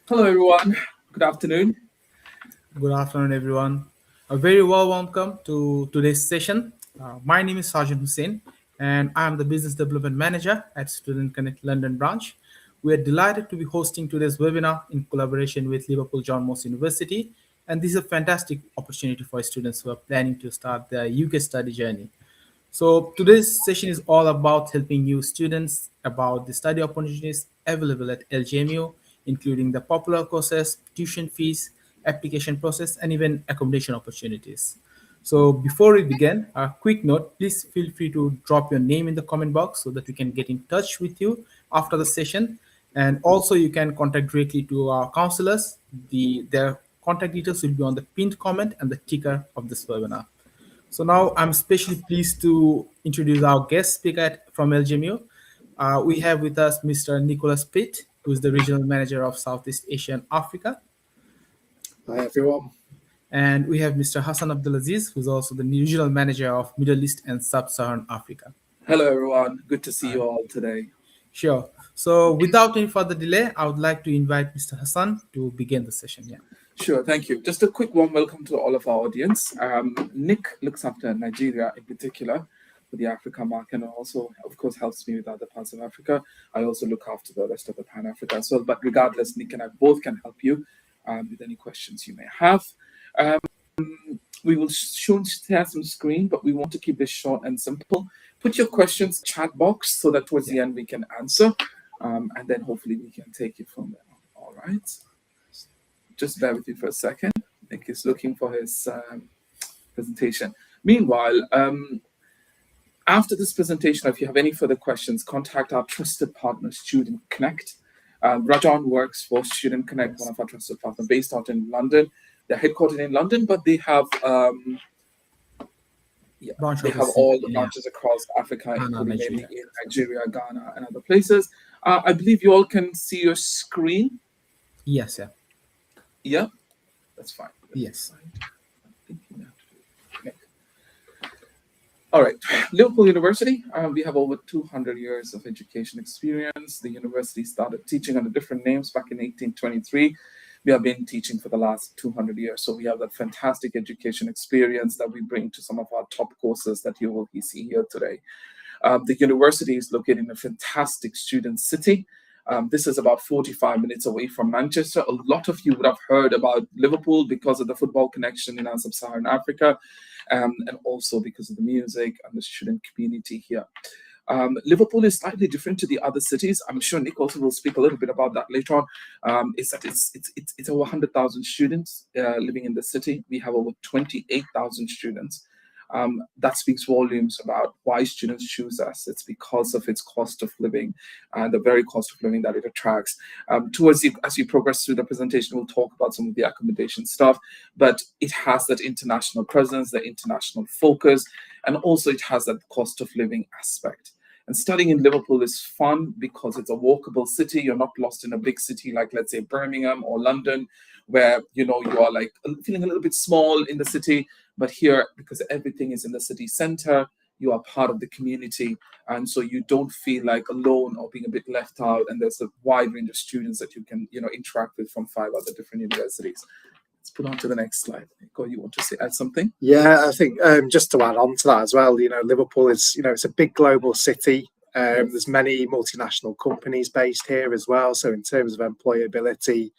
Hello, everyone. Good afternoon. Good afternoon, everyone. A very well welcome to today's session. My name is Sergeant Hussein, and I am the Business Development Manager at Student Connect London branch. We are delighted to be hosting today's webinar in collaboration with Liverpool John Moss University, and this is a fantastic opportunity for students who are planning to start their UK study journey. So today's session is all about helping you students about the study opportunities available at LJMU, including the popular courses, tuition fees, application process, and even accommodation opportunities. So before we begin, a quick note, please feel free to drop your name in the comment box so that we can get in touch with you after the session. And also you can contact directly to our counselors. Their contact details will be on the pinned comment and the ticker of this webinar. So now I'm especially pleased to introduce our guest speaker from LJMU. We have with us Mr. Nicholas Pitt, who is the Regional Manager of Southeast Asia and Africa. Hi, everyone. And we have Mr. Hassan Azeez, who's also the Regional Manager of Middle East and Sub-Saharan Africa. Hello, everyone. Good to see you all today. Sure. So without any further delay, I would like to invite Mr. Hassan to begin the session. Yeah. Sure, thank you. Just a quick warm welcome to all of our audience. Nick looks after Nigeria in particular for the Africa market, and also, of course, helps me with other parts of Africa. I also look after the rest of the Pan-Africa as well. But regardless, Nick and I both can help you with any questions you may have. We will soon share some screen, but we want to keep this short and simple. Put your questions in the chat box so that towards the end we can answer, and then hopefully we can take it from there. All right. Just bear with me for a second. Nick is looking for his presentation. Meanwhile, after this presentation, if you have any further questions, contact our trusted partner, Student Connect. Rajan works for Student Connect, one of our trusted partners, based out in London. They're headquartered in London, but they have all the branches across Africa, including maybe in Nigeria, Ghana, and other places. I believe you all can see your screen. Yes, yeah. Yeah, that's fine. Yes. All right, Liverpool University. We have over 200 years of education experience. The university started teaching under different names back in 1823. We have been teaching for the last 200 years. So we have that fantastic education experience that we bring to some of our top courses that you will see here today. The university is located in a fantastic student city. This is about 45 minutes away from Manchester. A lot of you would have heard about Liverpool because of the football connection in our Sub-Saharan Africa, and also because of the music and the student community here. Liverpool is slightly different to the other cities. I'm sure Nick also will speak a little bit about that later on. Is that it's over 100,000 students living in the city. We have over 28,000 students. That speaks volumes about why students choose us. It's because of its cost of living and the very cost of living that it attracts. As we progress through the presentation, we'll talk about some of the accommodation stuff, but it has that international presence, the international focus, and also it has that cost of living aspect. And studying in Liverpool is fun because it's a walkable city. You're not lost in a big city like, let's say, Birmingham or London, where you are like feeling a little bit small in the city. But here, because everything is in the city center, you are part of the community, and so you don't feel like alone or being a bit left out. And there's a wide range of students that you can interact with from 5 other different universities. Let's put on to the next slide. Nico, you want to add something? Yeah, I think just to add on to that as well, Liverpool is, it's a big global city. There's many multinational companies based here as well. So in terms of employability,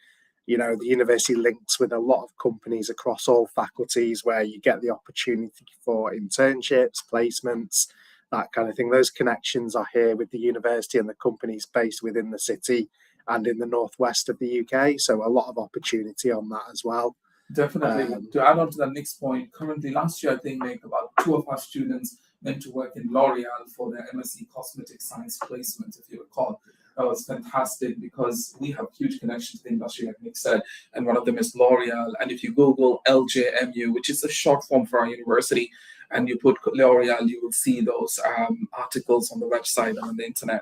the university links with a lot of companies across all faculties where you get the opportunity for internships, placements, that kind of thing. Those connections are here with the university and the companies based within the city and in the northwest of the UK. So a lot of opportunity on that as well. Definitely. To add on to that next point, currently last year, I think about 2 of our students went to work in L'Oreal for their MSc Cosmetic Science placement, if you recall. That was fantastic because we have huge connections to the industry, like Nick said, and one of them is L'Oreal. And if you Google LJMU, which is a short form for our university, and you put L'Oreal, you will see those articles on the website and on the internet.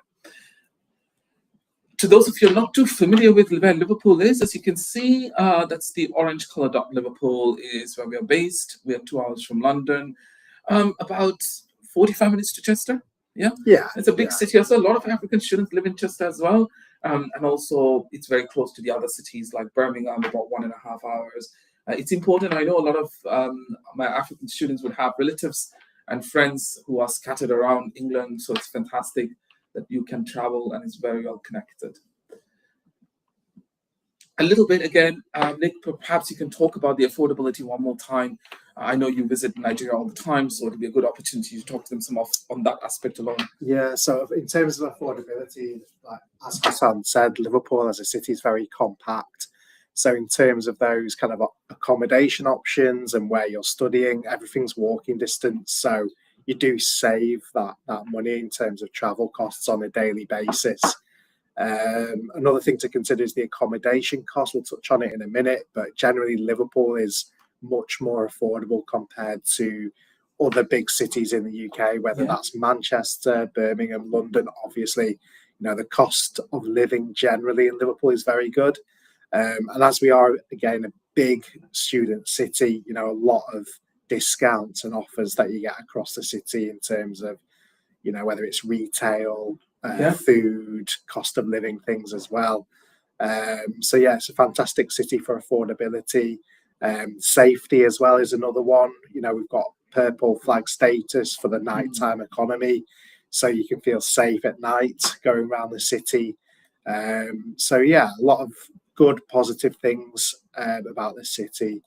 To those of you not too familiar with where Liverpool is, as you can see, that's the orange color dot. Liverpool is where we are based. We are 2 hours from London, about 45 minutes to Chester. Yeah, it's a big city. Also, a lot of African students live in Chester as well. And also it's very close to the other cities like Birmingham, about 1.5 hours. It's important. I know a lot of my African students would have relatives and friends who are scattered around England, so it's fantastic that you can travel and it's very well connected. A little bit again, Nick, perhaps you can talk about the affordability one more time. I know you visit Nigeria all the time, so it'll be a good opportunity to talk to them some of on that aspect alone. Yeah, so in terms of affordability, like as Hassan said, Liverpool as a city is very compact. So in terms of those kind of accommodation options and where you're studying, everything's walking distance. So you do save that money in terms of travel costs on a daily basis. Another thing to consider is the accommodation cost. We'll touch on it in a minute, but generally Liverpool is much more affordable compared to other big cities in the UK, whether that's Manchester, Birmingham, London. Obviously, the cost of living generally in Liverpool is very good. And as we are, again, a big student city, a lot of discounts and offers that you get across the city in terms of, whether it's retail, food, cost of living things as well. So it's a fantastic city for affordability. Safety as well is another one. We've got purple flag status for the nighttime economy, so you can feel safe at night going around the city. A lot of good positive things about the city,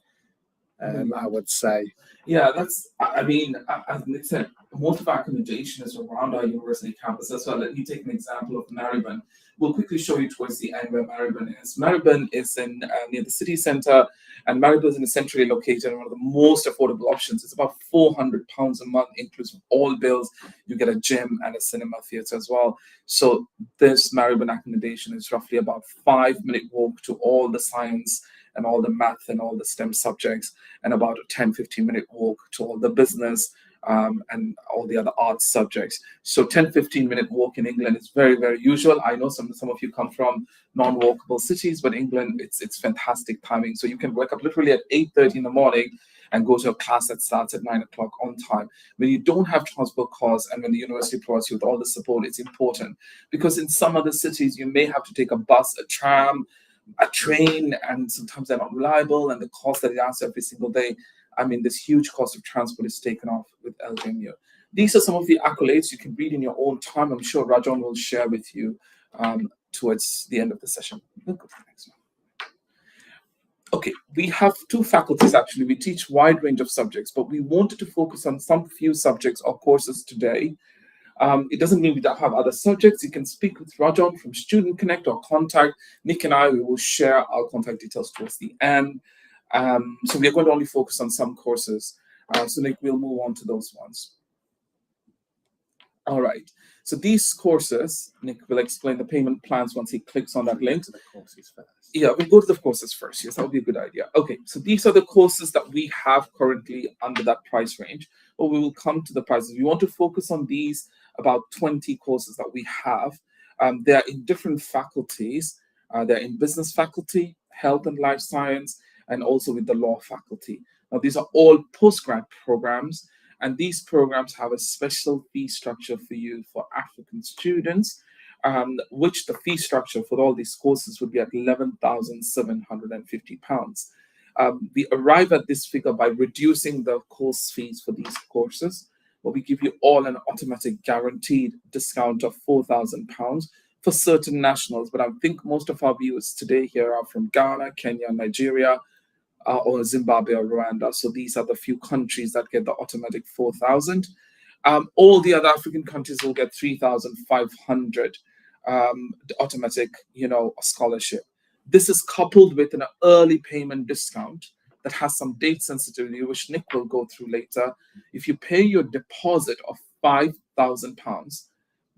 I would say. Yeah, I mean, as Nick said, most of our accommodation is around our university campus as well. Let me take an example of Marylebone. We'll quickly show you towards the end where Marylebone is. Marylebone is in near the city centre, and Marylebone is centrally located and one of the most affordable options. It's about £400 a month, inclusive all bills. You get a gym and a cinema theatre as well. So this Marylebone accommodation is roughly about 5-minute walk to all the science and all the math and all the STEM subjects, and about a 10-15-minute walk to all the business and all the other arts subjects. So 10-15-minute walk in England is very, very usual. I know some of you come from non-walkable cities, but England, it's fantastic timing. So you can wake up literally at 8:30 in the morning and go to a class that starts at 9 o'clock on time. When you don't have transport costs and when the university provides you with all the support, it's important, because in some other cities, you may have to take a bus, a tram, a train, and sometimes they're not reliable, and the cost that it adds every single day. I mean, this huge cost of transport is taken off with LJMU. These are some of the accolades you can read in your own time. I'm sure Rajan will share with you towards the end of the session. We'll go for the next one. Okay, we have two faculties actually. We teach a wide range of subjects, but we wanted to focus on some few subjects or courses today. It doesn't mean we don't have other subjects. You can speak with Rajan from Student Connect or contact Nick and I. We will share our contact details towards the end. So we are going to only focus on some courses. So Nick, we'll move on to those ones. All right. So these courses, Nick will explain the payment plans once he clicks on that link. The courses first. Yeah, we'll go to the courses first. Yes, that would be a good idea. Okay, so these are the courses that we have currently under that price range, but we will come to the prices. We want to focus on these about 20 courses that we have. They're in different faculties. They're in business faculty, health and life science, and also with the law faculty. Now, these are all postgrad programs, and these programs have a special fee structure for you for African students, which the fee structure for all these courses would be at £11,750. We arrive at this figure by reducing the course fees for these courses, but we give you all an automatic guaranteed discount of £4,000 for certain nationals. But I think most of our viewers today here are from Ghana, Kenya, Nigeria, or Zimbabwe or Rwanda. So these are the few countries that get the automatic 4,000. All the other African countries will get 3,500 automatic, scholarship. This is coupled with an early payment discount that has some date sensitivity, which Nick will go through later. If you pay your deposit of £5,000,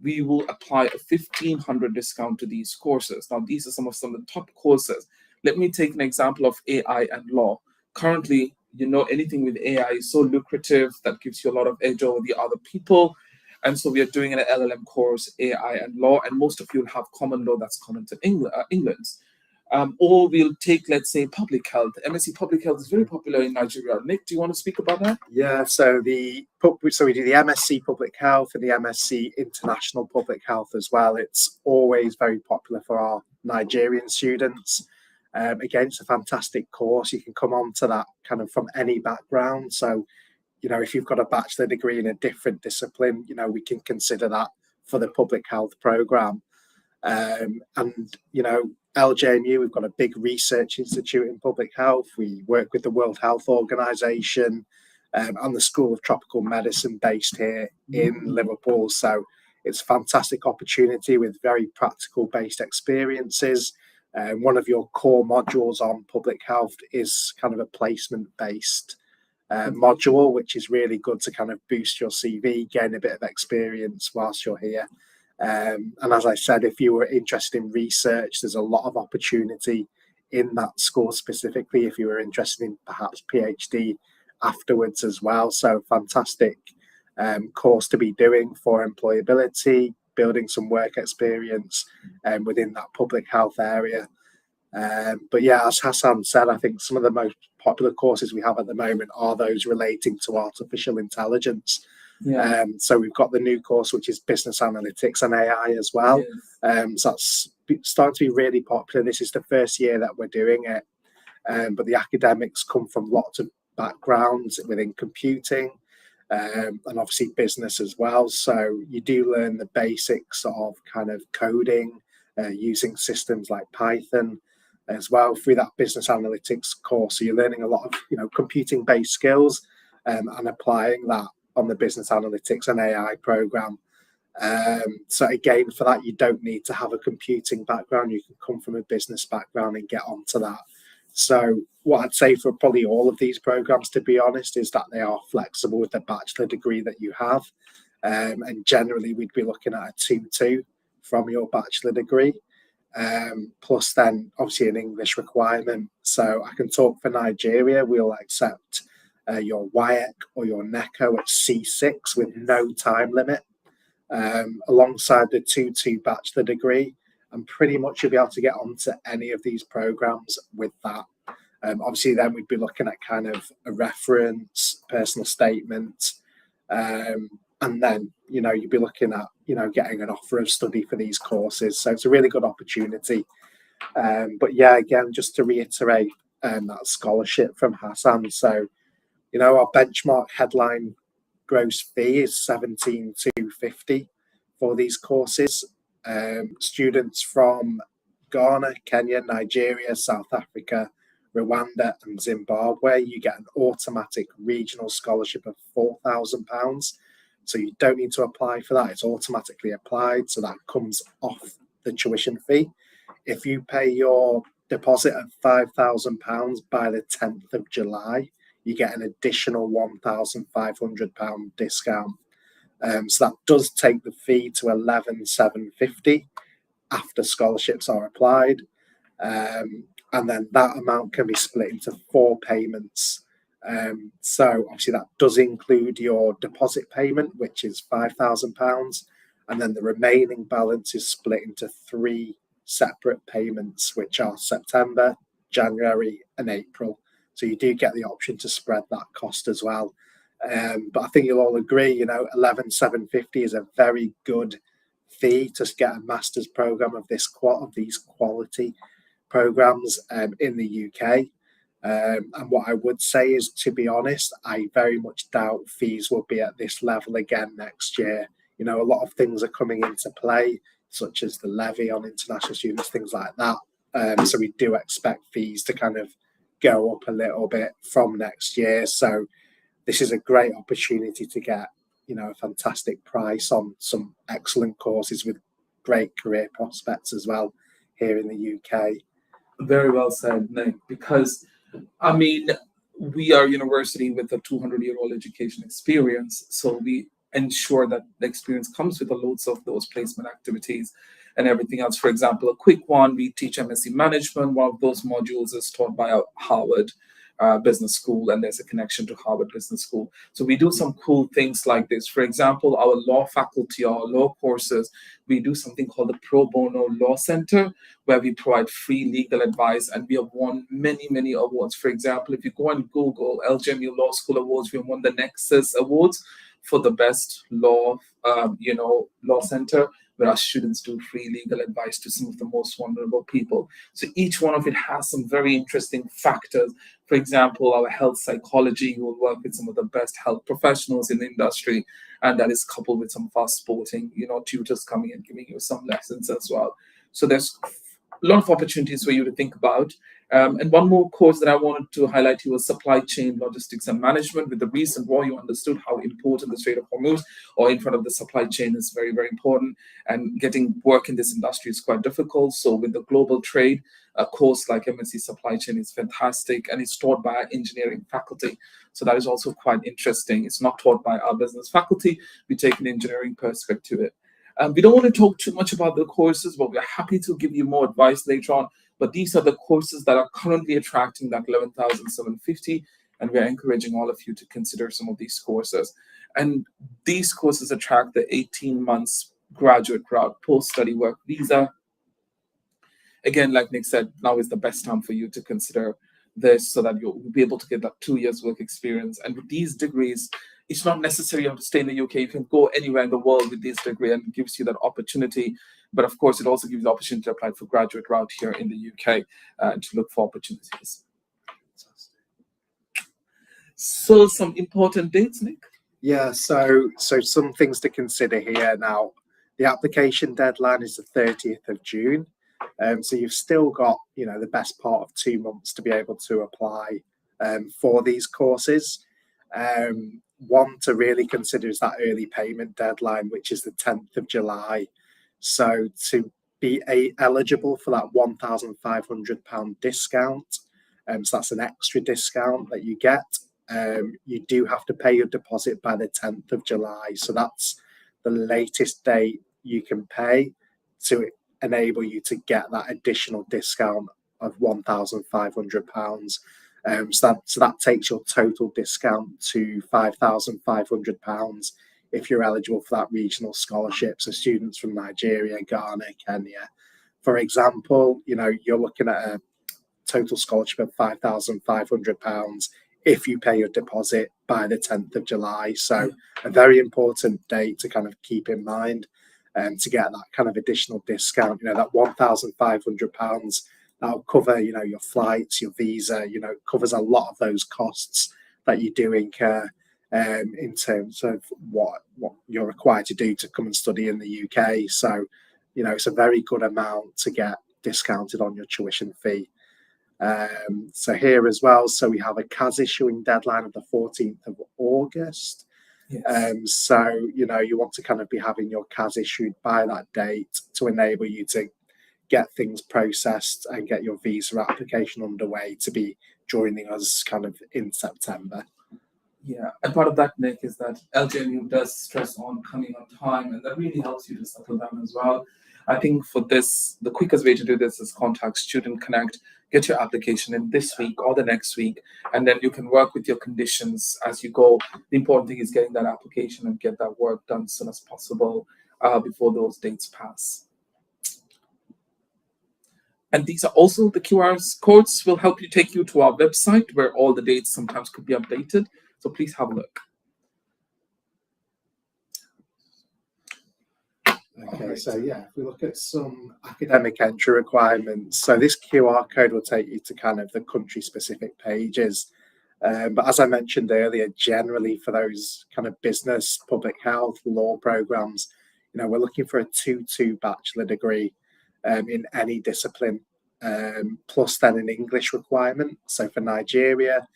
we will apply a 1,500 discount to these courses. Now, these are some of the top courses. Let me take an example of AI and law. Currently, anything with AI is so lucrative that gives you a lot of edge over the other people. And so we are doing an LLM course, AI and law, and most of you will have common law that's common to England. Or we'll take, let's say, public health. MSc Public Health is very popular in Nigeria. Nick, do you want to speak about that? Yeah, so we do the MSc Public Health and the MSc International Public Health as well. It's always very popular for our Nigerian students. Again, it's a fantastic course. You can come on to that kind of from any background. So, if you've got a bachelor degree in a different discipline, we can consider that for the public health program. And LJMU, we've got a big research institute in public health. We work with the World Health Organization and the School of Tropical Medicine based here in Liverpool. So it's a fantastic opportunity with very practical based experiences. One of your core modules on public health is kind of a placement based module, which is really good to kind of boost your CV, gain a bit of experience whilst you're here. And as I said, if you were interested in research, there's a lot of opportunity in that school specifically if you were interested in perhaps PhD afterwards as well. So fantastic course to be doing for employability, building some work experience within that public health area. But yeah, as Hassan said, I think some of the most popular courses we have at the moment are those relating to artificial intelligence. Yeah. So we've got the new course, which is business analytics and AI as well. Yes. So that's starting to be really popular. This is the first year that we're doing it. But the academics come from lots of backgrounds within computing and obviously business as well. So you do learn the basics of kind of coding, using systems like Python as well through that business analytics course. So you're learning a lot of, computing based skills and applying that on the business analytics and AI program. So again, for that, you don't need to have a computing background. You can come from a business background and get onto that. So what I'd say for probably all of these programs, to be honest, is that they are flexible with the bachelor degree that you have. And generally, we'd be looking at a 2-2 from your bachelor degree. Plus then obviously an English requirement. So I can talk for Nigeria, we'll accept your WIEC or your NECO at C6 with no time limit, alongside the 2-2 bachelor degree, and pretty much you'll be able to get onto any of these programs with that. Obviously then we'd be looking at kind of a reference, personal statement, and then, you'd be looking at, getting an offer of study for these courses. So it's a really good opportunity. But yeah, again, just to reiterate that scholarship from Hassan. So, our benchmark headline gross fee is 17,250 for these courses. Students from Ghana, Kenya, Nigeria, South Africa, Rwanda and Zimbabwe, you get an automatic regional scholarship of £4,000. So you don't need to apply for that. It's automatically applied. So that comes off the tuition fee. If you pay your deposit of £5,000 by the 10th of July, you get an additional £1,500 discount. So that does take the fee to £11,750 after scholarships are applied. And then that amount can be split into 4 payments. So obviously that does include your deposit payment, which is £5,000. And then the remaining balance is split into 3 separate payments, which are September, January and April. So you do get the option to spread that cost as well. But I think you'll all agree, £11,750 is a very good fee to get a master's program of these quality programs in the UK. And what I would say is, to be honest, I very much doubt fees will be at this level again next year. A lot of things are coming into play, such as the levy on international students, things like that. So we do expect fees to kind of go up a little bit from next year. So this is a great opportunity to get, a fantastic price on some excellent courses with great career prospects as well here in the UK. Very well said, Nick, because we are a university with a 200-year-old education experience. So we ensure that the experience comes with the loads of those placement activities and everything else. For example, a quick one, we teach MSc Management. One of those modules is taught by Harvard. Business School, and there's a connection to Harvard Business School. So we do some cool things like this. For example, our law faculty, our law courses, we do something called the Pro Bono Law Center, where we provide free legal advice, and we have won many, many awards. For example, if you go and Google LJMU Law School Awards, we have won the Nexus Awards for the best law, law center, where our students do free legal advice to some of the most vulnerable people. So each one of it has some very interesting factors. For example, our health psychology will work with some of the best health professionals in the industry, and that is coupled with some of our sporting, tutors coming and giving you some lessons as well. So there's a lot of opportunities for you to think about. And one more course that I wanted to highlight here was supply chain logistics and management. With the recent war, you understood how important the Strait of Hormuz or in front of the supply chain is very, very important. And getting work in this industry is quite difficult. So with the global trade, a course like MSc Supply Chain is fantastic, and it's taught by our engineering faculty. So that is also quite interesting. It's not taught by our business faculty. We take an engineering perspective to it. We don't want to talk too much about the courses, but we're happy to give you more advice later on. But these are the courses that are currently attracting that 11,750, and we're encouraging all of you to consider some of these courses. And these courses attract the 18 months graduate route, post-study work visa. Again, like Nick said, now is the best time for you to consider this so that you'll be able to get that 2 years work experience. And with these degrees, it's not necessary you have to stay in the UK. You can go anywhere in the world with this degree, and it gives you that opportunity. But of course, it also gives you the opportunity to apply for graduate route here in the UK to look for opportunities. So some important dates, Nick? Yeah, so some things to consider here now. The application deadline is the 30th of June. So you've still got, the best part of 2 months to be able to apply for these courses. One to really consider is that early payment deadline, which is the 10th of July. So to be eligible for that £1,500 discount, so that's an extra discount that you get, you do have to pay your deposit by the 10th of July. So that's the latest date you can pay to enable you to get that additional discount of £1,500. So that takes your total discount to £5,500 if you're eligible for that regional scholarship. So students from Nigeria, Ghana, Kenya, for example, you're looking at a total scholarship of £5,500 if you pay your deposit by the 10th of July. So a very important date to kind of keep in mind to get that kind of additional discount. That £1,500, that'll cover, your flights, your visa, covers a lot of those costs that you do incur in terms of what you're required to do to come and study in the UK. So, it's a very good amount to get discounted on your tuition fee. So here as well, so we have a CAS issuing deadline of the 14th of August. Yes. So, you want to kind of be having your CAS issued by that date to enable you to get things processed and get your visa application underway to be joining us kind of in September. Yeah, and part of that, Nick, is that LJMU does stress on coming on time, and that really helps you to settle down as well. I think for this, the quickest way to do this is contact Student Connect, get your application in this week or the next week, and then you can work with your conditions as you go. The important thing is getting that application and get that work done as soon as possible before those dates pass. And these are also the QR codes will help you take you to our website where all the dates sometimes could be updated. So please have a look. Okay, so yeah, if we look at some academic entry requirements, so this QR code will take you to kind of the country-specific pages. But as I mentioned earlier, generally for those kind of business, public health, law programs, we're looking for a 2-2 bachelor degree in any discipline, plus then an English requirement. So for Nigeria,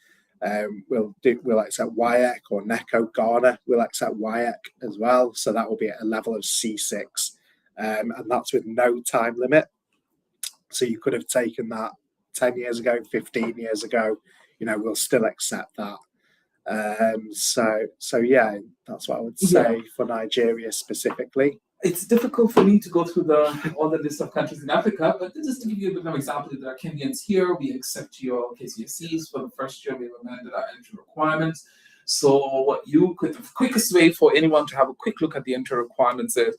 we'll accept WAEC, or NECO. Ghana will accept WAEC as well. So that will be at a level of C6, and that's with no time limit. So you could have taken that 10 years ago, 15 years ago, we'll still accept that. So yeah, that's what I would say for Nigeria specifically. It's difficult for me to go through all the list of countries in Africa, but just to give you a bit of an example, there are Kenyans here. We accept your KCSEs for the first year. We've amended our entry requirements. So the quickest way for anyone to have a quick look at the entry requirements is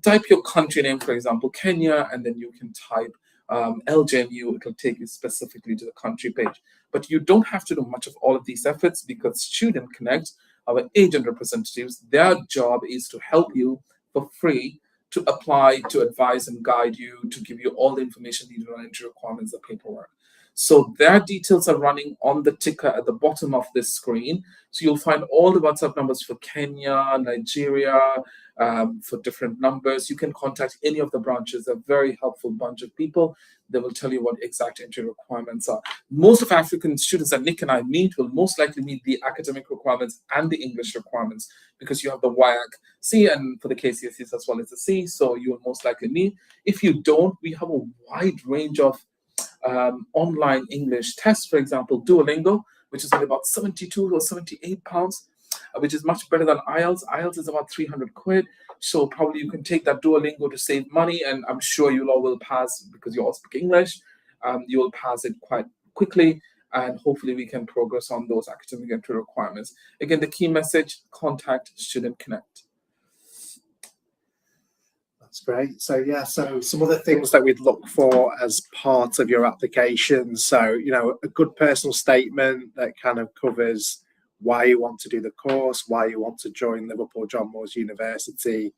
type your country name, for example, Kenya, and then you can type LJMU. It will take you specifically to the country page. But you don't have to do much of all of these efforts because Student Connect, our agent representatives, their job is to help you for free to apply, to advise and guide you, to give you all the information needed on entry requirements, the paperwork. So their details are running on the ticker at the bottom of this screen. So you'll find all the WhatsApp numbers for Kenya, Nigeria, for different numbers. You can contact any of the branches. They're a very helpful bunch of people. They will tell you what exact entry requirements are. Most of African students that Nick and I meet will most likely meet the academic requirements and the English requirements because you have the WIAC C, and for the KCSEs as well as the C, so you will most likely meet. If you don't, we have a wide range of online English tests. For example, Duolingo, which is only about 72 or 78 pounds, which is much better than IELTS. IELTS is about 300 quid. So probably you can take that Duolingo to save money, and I'm sure you all will pass because you all speak English. You will pass it quite quickly, and hopefully we can progress on those academic entry requirements. Again, the key message, contact Student Connect. That's great. So yeah, so some other things that we'd look for as part of your application. So, a good personal statement that kind of covers why you want to do the course, why you want to join Liverpool John Moores University.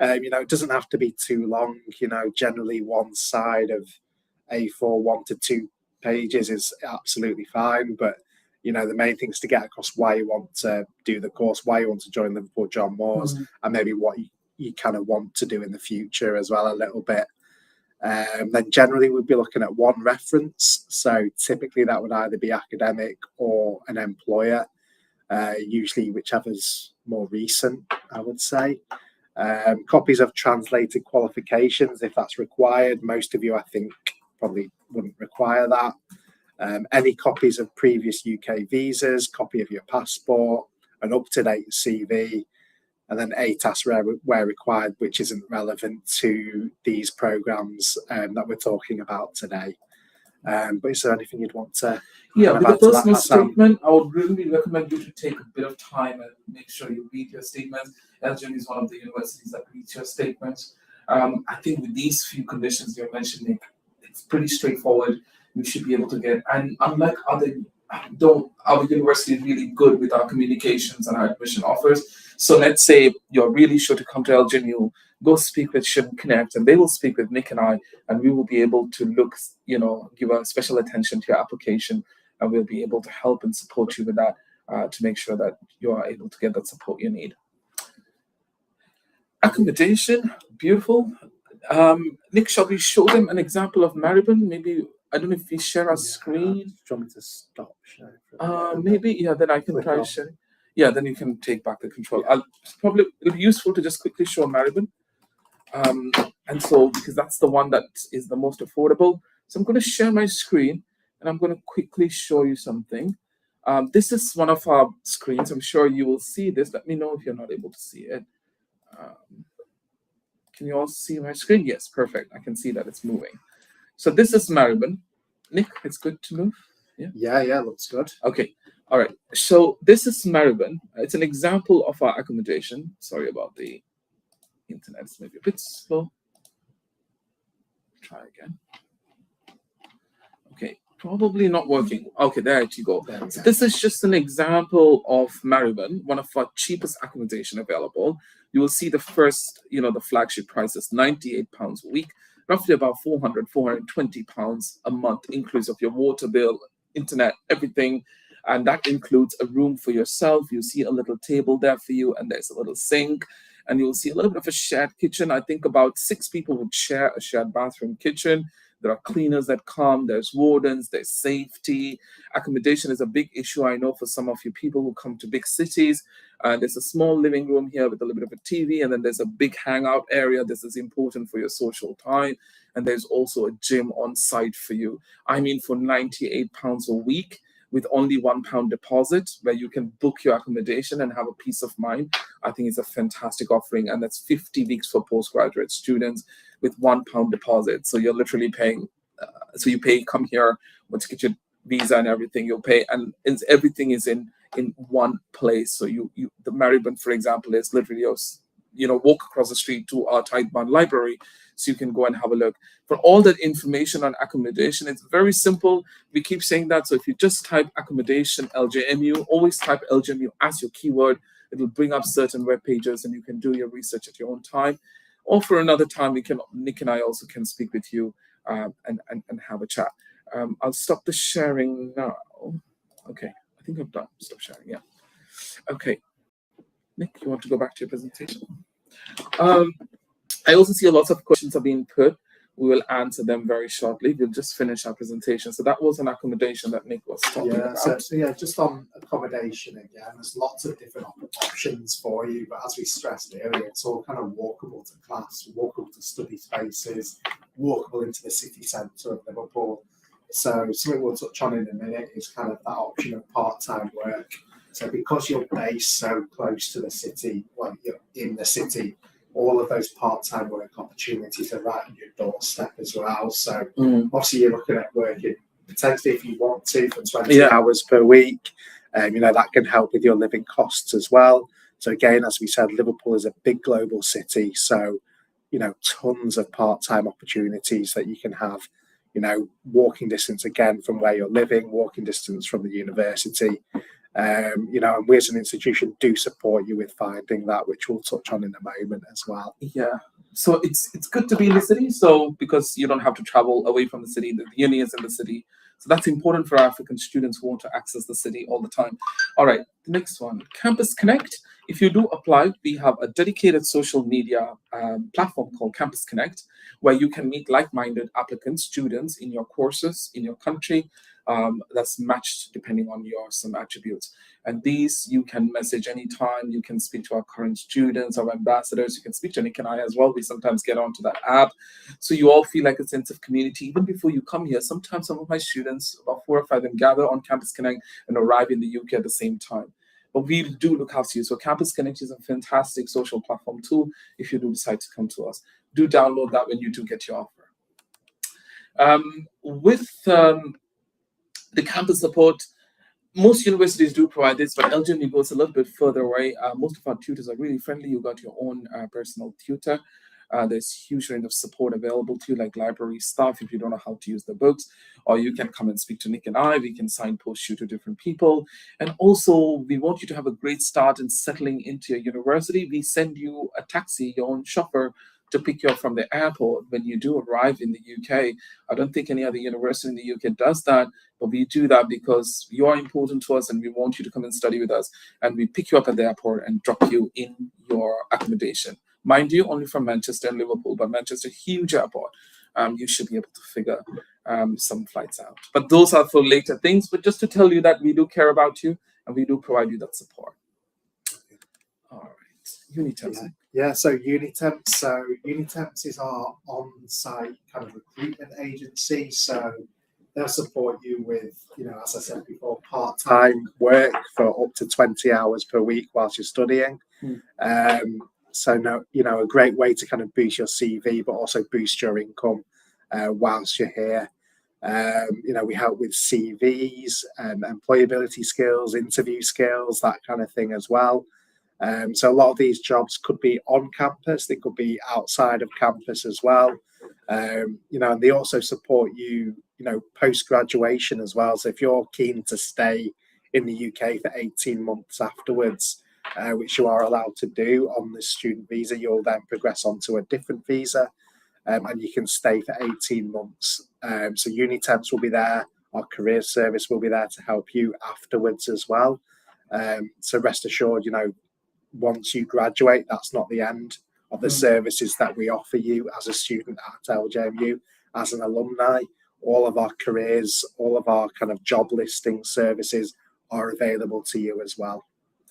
It doesn't have to be too long. Generally one side of A4, 1 to 2 pages is absolutely fine. But, the main thing is to get across why you want to do the course, why you want to join Liverpool John Moores, and maybe what you kind of want to do in the future as well a little bit. Then generally we'd be looking at one reference. So typically that would either be academic or an employer, usually whichever's more recent, I would say. Copies of translated qualifications, if that's required. Most of you, I think, probably wouldn't require that. Any copies of previous UK visas, copy of your passport, an up-to-date CV, and then ATAS where required, which isn't relevant to these programs that we're talking about today. But is there anything you'd want to? Yeah, with the personal statement, I would really recommend you to take a bit of time and make sure you read your statements. LJMU is one of the universities that reads your statements. I think with these few conditions you're mentioning, it's pretty straightforward. You should be able to get, and unlike our university is really good with our communications and our admission offers. So let's say you're really sure to come to LJMU, go speak with Student Connect, and they will speak with Nick and I, and we will be able to look, give a special attention to your application, and we'll be able to help and support you with that to make sure that you are able to get that support you need. Accommodation, beautiful. Nick, shall we show them an example of Maribon? Maybe, I don't know if we share our screen. Do you want me to stop sharing? Maybe, yeah, then I can try sharing. Yeah, then you can take back the control. It'll be useful to just quickly show Maribon. And so, because that's the one that is the most affordable. So I'm going to share my screen and I'm going to quickly show you something. This is one of our screens. I'm sure you will see this. Let me know if you're not able to see it. Can you all see my screen? Yes, perfect. I can see that it's moving. So this is Maribon. Nick, it's good to move. Yeah, looks good. Okay. All right. So this is Maribon. It's an example of our accommodation. Sorry about the internet. It's maybe a bit slow. Try again. Okay. Probably not working. Okay, there you go. So this is just an example of Maribon, one of our cheapest accommodation available. You will see the first, the flagship price is £98 a week, roughly about £420 a month, inclusive of your water bill, internet, everything. And that includes a room for yourself. You see a little table there for you, and there's a little sink. And you'll see a little bit of a shared kitchen. I think about 6 people would share a shared bathroom kitchen. There are cleaners that come, there's wardens, there's safety. Accommodation is a big issue, I know, for some of you people who come to big cities. There's a small living room here with a little bit of a TV, and then there's a big hangout area. This is important for your social time. And there's also a gym on site for you. I mean, for £98 a week, with only £1 deposit, where you can book your accommodation and have a peace of mind. I think it's a fantastic offering, and that's 50 weeks for postgraduate students with £1 deposit. So you're literally paying. So you pay, come here, once you get your visa and everything, you'll pay, and everything is in one place. So you the Mariband, for example, is literally walk across the street to our Taidban library, so you can go and have a look. For all that information on accommodation, it's very simple. We keep saying that. So if you just type accommodation LJMU, always type LJMU as your keyword. It'll bring up certain web pages, and you can do your research at your own time. Or for another time, Nick and I also can speak with you and have a chat. I'll stop the sharing now. Okay, I think I'm done. Stop sharing. Yeah. Okay. Nick, you want to go back to your presentation? I also see a lot of questions are being put. We will answer them very shortly. We'll just finish our presentation. So that was an accommodation that Nick was talking about. So just on accommodation again, there's lots of different options for you, but as we stressed earlier, it's all kind of walkable to class, walkable to study spaces, walkable into the city centre of Liverpool. So something we'll touch on in a minute is kind of that option of part-time work. So because you're based so close to the city, well, you're in the city, all of those part-time work opportunities are right on your doorstep as well. So obviously you're looking at working potentially, if you want to, for 20 hours per week. That can help with your living costs as well. So again, as we said, Liverpool is a big global city. So, tons of part-time opportunities that you can have, walking distance again from where you're living, walking distance from the university. And we as an institution do support you with finding that, which we'll touch on in a moment as well. Yeah. So it's good to be in the city, so because you don't have to travel away from the city. The uni is in the city. So that's important for African students who want to access the city all the time. All right, the next one, Campus Connect. If you do apply, we have a dedicated social media platform called Campus Connect, where you can meet like-minded applicants, students in your courses, in your country, that's matched depending on some attributes. And these you can message anytime. You can speak to our current students, our ambassadors. You can speak to Nick and I as well. We sometimes get onto that app. So you all feel like a sense of community. Even before you come here, sometimes some of my students, about 4 or 5 of them, gather on Campus Connect and arrive in the UK at the same time. But we do look after you. So Campus Connect is a fantastic social platform tool if you do decide to come to us. Do download that when you do get your offer. With the campus support, most universities do provide this, but LJMU goes a little bit further away. Most of our tutors are really friendly. You've got your own personal tutor. There's huge range of support available to you, like library staff if you don't know how to use the books, or you can come and speak to Nick and I. We can signpost you to different people. And also, we want you to have a great start in settling into your university. We send you a taxi, your own chauffeur, to pick you up from the airport when you do arrive in the UK. I don't think any other university in the UK does that, but we do that because you are important to us and we want you to come and study with us. And we pick you up at the airport and drop you in your accommodation. Mind you, only from Manchester and Liverpool, but Manchester, huge airport. You should be able to figure some flights out. But those are for later things. But just to tell you that we do care about you and we do provide you that support. All right, Unitemps. Yeah, so Unitemps. So Unitemps is our on-site kind of recruitment agency. So they'll support you with, as I said before, part-time work for up to 20 hours per week whilst you're studying. So, a great way to kind of boost your CV, but also boost your income whilst you're here. We help with CVs, employability skills, interview skills, that kind of thing as well. So a lot of these jobs could be on campus, they could be outside of campus as well. And they also support you, post-graduation as well. So if you're keen to stay in the UK for 18 months afterwards, which you are allowed to do on the student visa, you'll then progress onto a different visa and you can stay for 18 months. So Unitemps will be there, our career service will be there to help you afterwards as well. So rest assured, once you graduate, that's not the end of the services that we offer you as a student at LJMU, as an alumni. All of our careers, all of our kind of job listing services are available to you as well.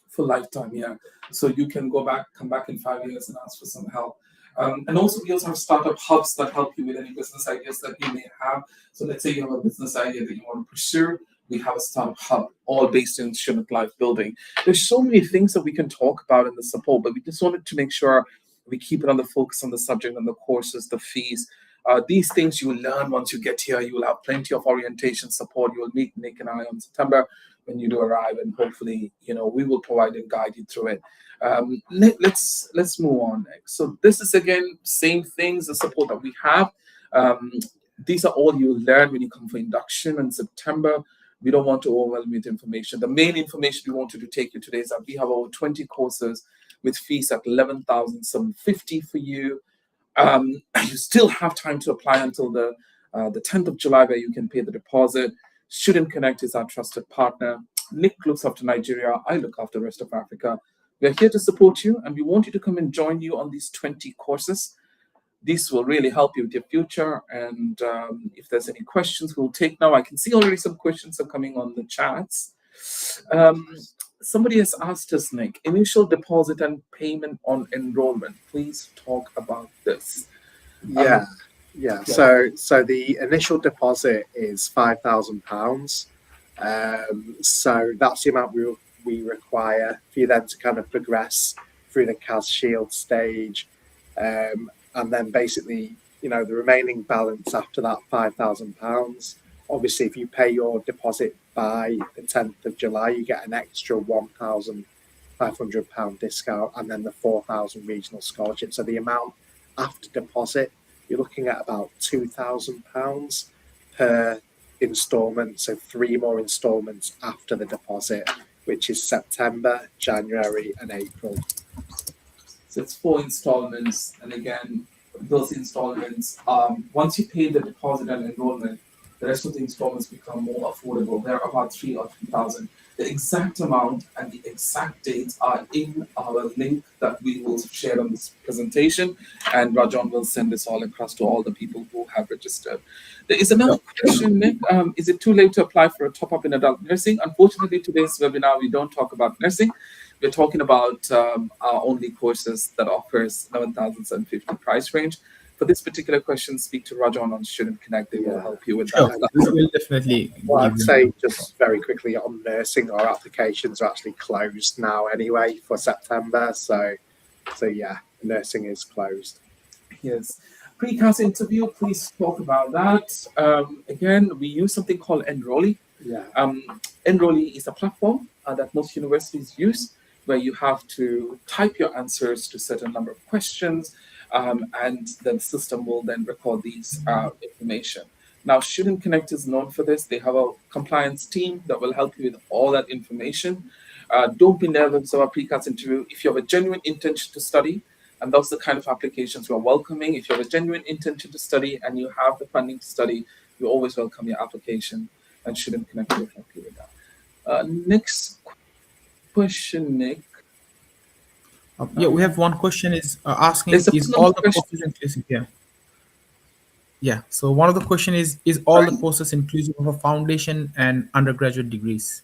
For lifetime, yeah. So you can come back in 5 years and ask for some help. And also, we also have startup hubs that help you with any business ideas that you may have. So let's say you have a business idea that you want to pursue. We have a startup hub, all based in Student Life building. There's so many things that we can talk about in the support, but we just wanted to make sure we keep it on the focus on the subject and the courses, the fees. These things you will learn once you get here. You will have plenty of orientation support. You will meet Nick and I on September when you do arrive, and hopefully, we will provide and guide you through it. Let's move on next. So this is again same things, the support that we have. These are all you will learn when you come for induction in September. We don't want to overwhelm you with information. The main information we wanted to take you today is that we have over 20 courses with fees at $11,750 for you. You still have time to apply until the 10th of July, where you can pay the deposit. Student Connect is our trusted partner. Nick looks after Nigeria. I look after the rest of Africa. We're here to support you, and we want you to come and join you on these 20 courses. These will really help you with your future. And if there's any questions, we'll take now. I can see already some questions are coming on the chats. Somebody has asked us, Nick, initial deposit and payment on enrollment. Please talk about this. Yeah. So the initial deposit is £5,000. So that's the amount we require for you then to kind of progress through the CAS Shield stage. And then basically, the remaining balance after that £5,000. Obviously, if you pay your deposit by the 10th of July, you get an extra £1,500 discount, and then the 4,000 regional scholarship. So the amount after deposit, you're looking at about £2,000 per instalment. So 3 more instalments after the deposit, which is September, January, and April. So it's 4 installments, and again, those installments, once you pay the deposit and enrollment, the rest of the installments become more affordable. They're about 3,000 or 3,000. The exact amount and the exact dates are in our link that we will share on this presentation, and Rajan will send this all across to all the people who have registered. There is another question, Nick. Is it too late to apply for a top-up in adult nursing? Unfortunately, today's webinar, we don't talk about nursing. We're talking about our only courses that offers $11,750 price range. For this particular question, speak to Rajan on Student Connect. They will help you with that. We'll definitely. Well, I'd say just very quickly on nursing, our applications are actually closed now anyway for September. So yeah, nursing is closed. Yes. Pre-CAS interview, please talk about that. Again, we use something called Enrollee. Yeah. Enrollee is a platform that most universities use, where you have to type your answers to a certain number of questions, and the system will then record these information. Now, Student Connect is known for this. They have a compliance team that will help you with all that information. Don't be nervous about pre-CAS interview. If you have a genuine intention to study, and those are the kind of applications we're welcoming. If you have a genuine intention to study and you have the funding to study, we always welcome your application, and Student Connect will help you with that. Next question, Nick. We have one question is asking, is all the courses inclusive? Yeah. So one of the question is all the courses inclusive of a foundation and undergraduate degrees?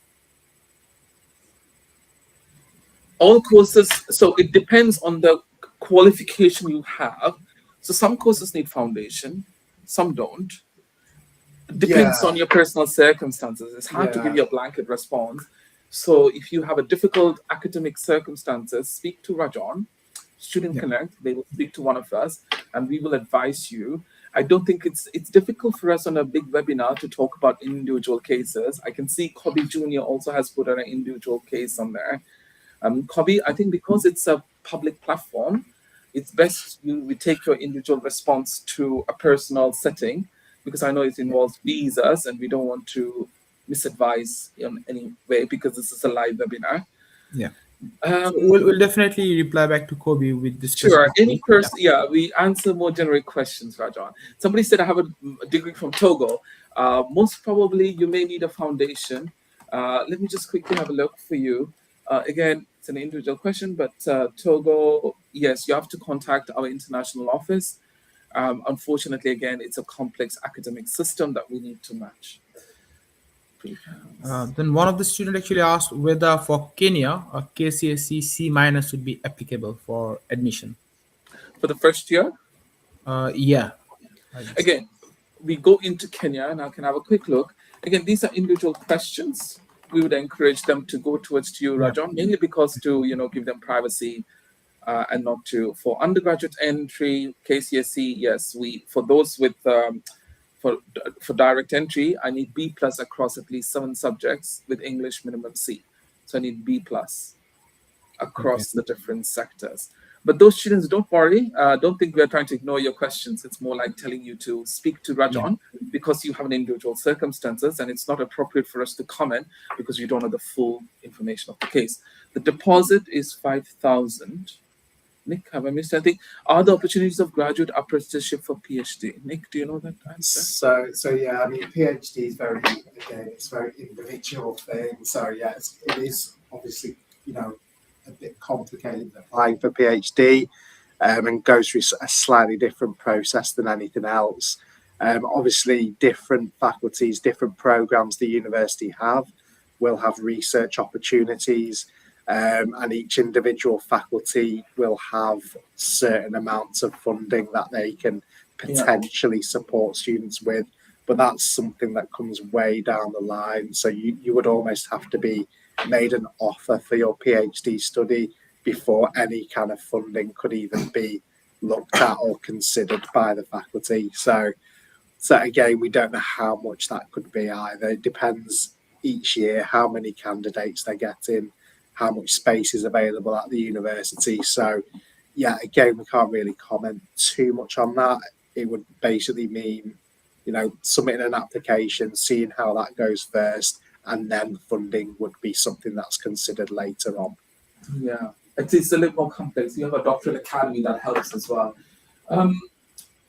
All courses, so it depends on the qualification you have. So some courses need foundation, some don't. Depends on your personal circumstances. It's hard to give you a blanket response. So if you have a difficult academic circumstances, speak to Rajan, Student Connect. They will speak to one of us, and we will advise you. I don't think it's difficult for us on a big webinar to talk about individual cases. I can see Kobe Jr. also has put an individual case on there. Kobe, I think because it's a public platform, it's best we take your individual response to a personal setting, because I know it involves visas, and we don't want to misadvise in any way, because this is a live webinar. Yeah. So we'll definitely reply back to Kobe with this. Sure. Any person, we answer more generic questions, Rajan. Somebody said I have a degree from Togo. Most probably you may need a foundation. Let me just quickly have a look for you. Again, it's an individual question, but Togo, yes, you have to contact our international office. Unfortunately, again, it's a complex academic system that we need to match. Then one of the students actually asked whether for Kenya a KCSE C- would be applicable for admission. For the first year? Yeah. Again, we go into Kenya, and I can have a quick look. Again, these are individual questions. We would encourage them to go towards to you, Yeah. Rajan, mainly because to give them privacy and not to for undergraduate entry, KCSE. Yes, we for those with for direct entry, I need B plus across at least 7 subjects with English minimum C. So I need B plus Okay. across the different sectors. But those students, don't worry. Don't think we are trying to ignore your questions. It's more like telling you to speak to Yeah. Rajan because you have an individual circumstances, and it's not appropriate for us to comment because you don't know the full information of the case. The deposit is 5,000. Nick, have I missed anything? Are the opportunities of graduate apprenticeship for PhD? Nick, do you know that answer? So yeah, I mean, PhD is it's very individual thing. So yeah, it is obviously a bit complicated applying for PhD, and goes through a slightly different process than anything else. Obviously, different faculties, different programs the university will have research opportunities. And each individual faculty will have certain amounts of funding that they can potentially support students with, but that's something that comes way down the line. So you would almost have to be made an offer for your PhD study before any kind of funding could even be looked at or considered by the faculty. So again, we don't know how much that could be either. It depends each year how many candidates they're getting, how much space is available at the university. So yeah, again, we can't really comment too much on that. It would basically mean, submitting an application, seeing how that goes first, and then funding would be something that's considered later on. Yeah, it's a little more complex. You have a doctoral academy that helps as well.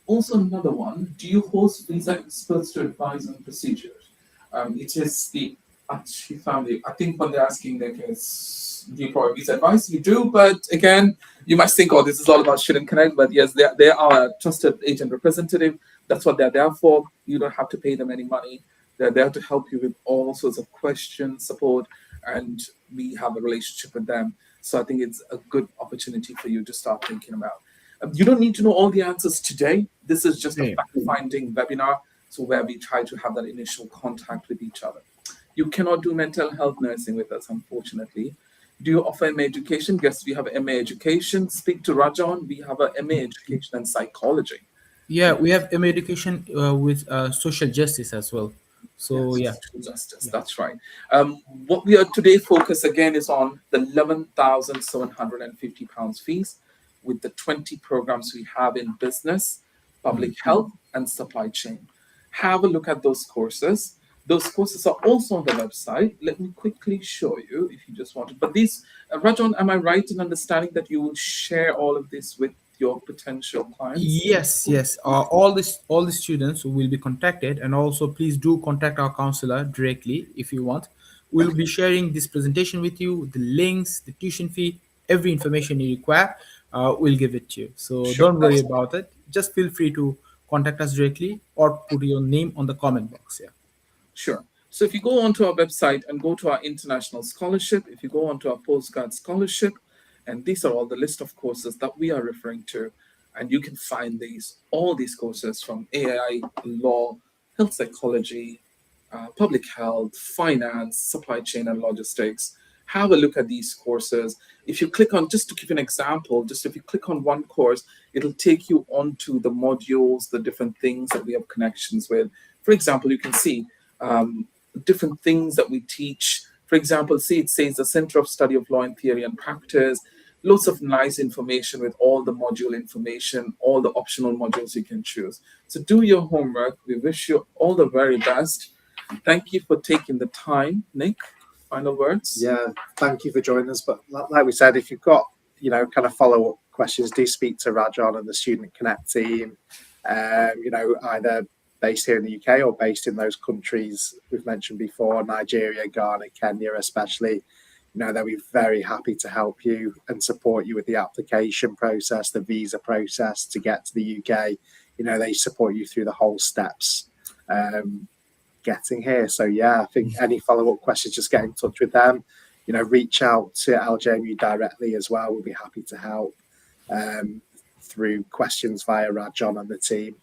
Also, another one, do you host visa experts to advise on procedures? It is the Achi family. I think when they're asking their case, do you provide visa advice? You do, but again, you might think, oh, this is all about Student Connect, but yes, they are a trusted agent representative. That's what they're there for. You don't have to pay them any money. They're there to help you with all sorts of questions, support, and we have a relationship with them. So I think it's a good opportunity for you to start thinking about. You don't need to know all the answers today. This is just a fact-finding webinar, so where we try to have that initial contact with each other. You cannot do mental health nursing with us, unfortunately. Do you offer MA education? Yes, we have MA education. Speak to Rajan. We have a MA education and psychology. Yeah, we have MA education with social justice as well. So Yes, yeah. social justice. That's right. What we are today focus again is on the £11,750 fees with the 20 programs we have in business, public health, and supply chain. Have a look at those courses. Those courses are also on the website. Let me quickly show you if you just want it. But these, Rajan, am I right in understanding that you will share all of this with your potential clients? Yes. All the students will be contacted, and also please do contact our counselor directly if you want. We'll be sharing this presentation with you, the links, the tuition fee, every information you require. We'll give it to you. So Sure. don't worry about it. Just feel free to contact us directly or put your name on the comment box. Yeah. Sure. So if you go onto our website and go to our international scholarship, if you go onto our postgrad scholarship, and these are all the list of courses that we are referring to, and you can find all these courses from AI, law, health psychology, public health, finance, supply chain, and logistics. Have a look at these courses. If you click on, just to give an example, just if you click on one course, it'll take you onto the modules, the different things that we have connections with. For example, you can see different things that we teach. For example, see, it says the Center of Study of Law and Theory and Practice. Lots of nice information with all the module information, all the optional modules you can choose. So do your homework. We wish you all the very best. Thank you for taking the time. Nick, final words? Yeah, thank you for joining us. But like we said, if you've got, kind of follow-up questions, do speak to Rajan and the Student Connect team, either based here in the UK or based in those countries we've mentioned before, Nigeria, Ghana, Kenya especially. They'll be very happy to help you and support you with the application process, the visa process to get to the UK. They support you through the whole steps getting here. So yeah, I think any follow-up questions, just get in touch with them. Reach out to LJMU directly as well. We'll be happy to help through questions via Rajan and the team.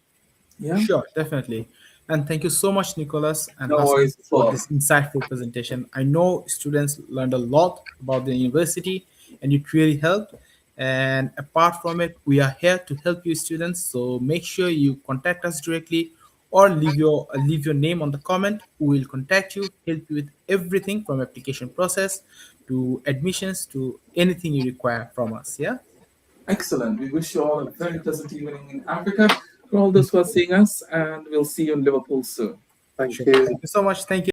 Yeah, sure, definitely. And thank you so much, Nicholas and No Hassan, worries at for all. this insightful presentation. I know students learned a lot about the university, and it really helped. And apart from it, we are here to help you, students. So make sure you contact us directly, or leave your name on the comment. We will contact you, help you with everything from application process to admissions to anything you require from us. Yeah. Excellent. We wish you all a very pleasant evening in Africa. For all those who are seeing us, and we'll see you in Liverpool soon. Thank Sure. you. Thank you so much. Thank you.